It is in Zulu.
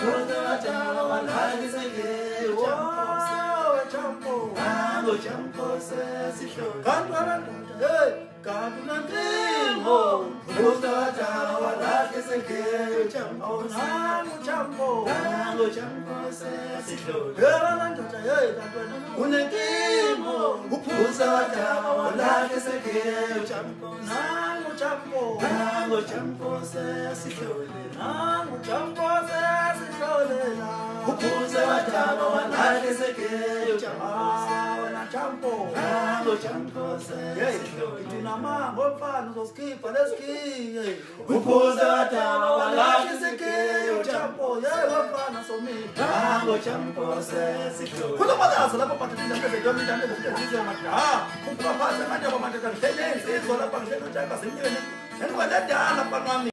uphuza wadala walakiseke Jampo Nango Jampo sesihlole Kanti abandoda hey kanti nantimo uphuza wadala walakiseke Jampo Nango Jampo sesihlole abandoda hey kanti wena unentimo uphuza wadala walakiseke Jampo Nango Jampo sesihlole Nango Jampo sesihlole uphuza wadala walakiseke Jampo sesihlole tunamanga mfana uzoskipha leskiye uphuza wadala walakiseke Jampo mfana somile Jampo sesihlole kulo balazo lapha pathatha beziyona into bezizwe mada ukuphatha manje abamanje kanhlele insizwa lapha ngihlelo njaka zinyene ngikwadala lapha nami